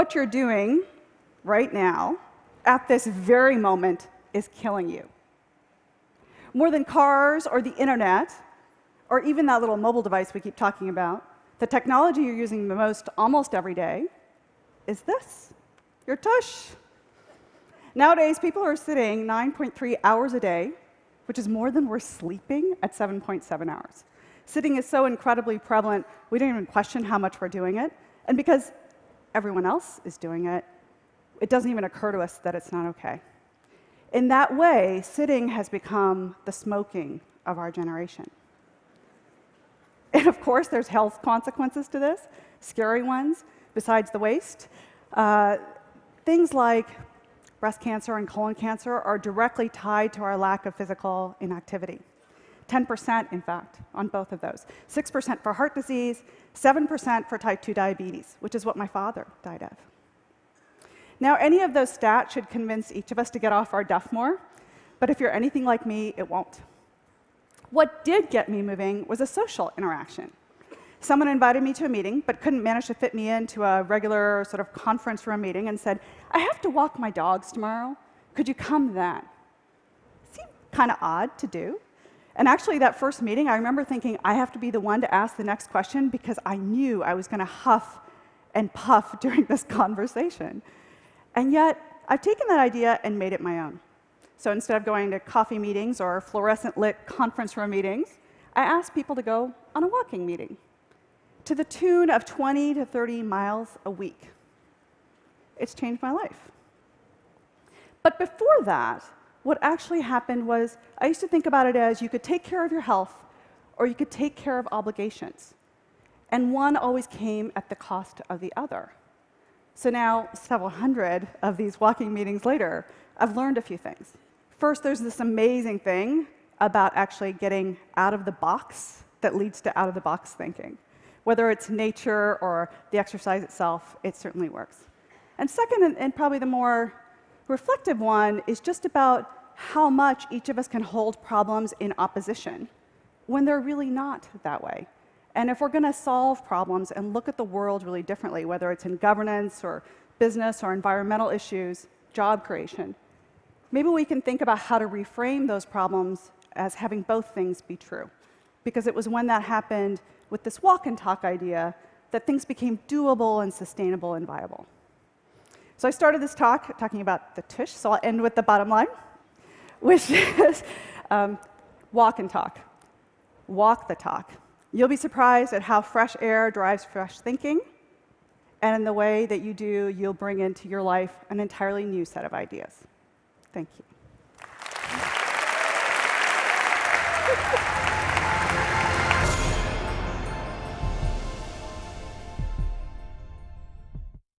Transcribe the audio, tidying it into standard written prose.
what you're doing right now, at this very moment, is killing you. More than cars or the internet, or even that little mobile device we keep talking about, the technology you're using the most almost every day is this, your tush. Nowadays, people are sitting 9.3 hours a day, which is more than we're sleeping at 7.7 hours. Sitting is so incredibly prevalent, we don't even question how much we're doing it. And because everyone else is doing it, it doesn't even occur to us that it's not OK. In that way, sitting has become the smoking of our generation. And of course, there's health consequences to this, scary ones, besides the waste. Things like breast cancer and colon cancer are directly tied to our lack of physical inactivity. 10%, in fact, on both of those. 6% for heart disease, 7% for type 2 diabetes, which is what my father died of. Now, any of those stats should convince each of us to get off our duff more, but if you're anything like me, it won't. What did get me moving was a social interaction. Someone invited me to a meeting, but couldn't manage to fit me into a regular sort of conference room meeting and said, I have to walk my dogs tomorrow. Could you come then? Seemed kind of odd to do. And actually, that first meeting, I remember thinking, I have to be the one to ask the next question because I knew I was going to huff and puff during this conversation. And yet, I've taken that idea and made it my own. So instead of going to coffee meetings or fluorescent-lit conference room meetings, I asked people to go on a walking meeting to the tune of 20 to 30 miles a week. It's changed my life. But before that, what actually happened was I used to think about it as you could take care of your health or you could take care of obligations. And one always came at the cost of the other. So now, several hundred of these walking meetings later, I've learned a few things. First, there's this amazing thing about actually getting out of the box that leads to out-of-the-box thinking. Whether it's nature or the exercise itself, it certainly works. And second, and probably the more reflective one, is just about how much each of us can hold problems in opposition when they're really not that way. And if we're going to solve problems and look at the world really differently, whether it's in governance or business or environmental issues, job creation, maybe we can think about how to reframe those problems as having both things be true. Because it was when that happened with this walk and talk idea that things became doable and sustainable and viable. So I started this talk talking about the tush, so I'll end with the bottom line, which is walk and talk. Walk the talk. You'll be surprised at how fresh air drives fresh thinking, and in the way that you do, you'll bring into your life an entirely new set of ideas. Thank you.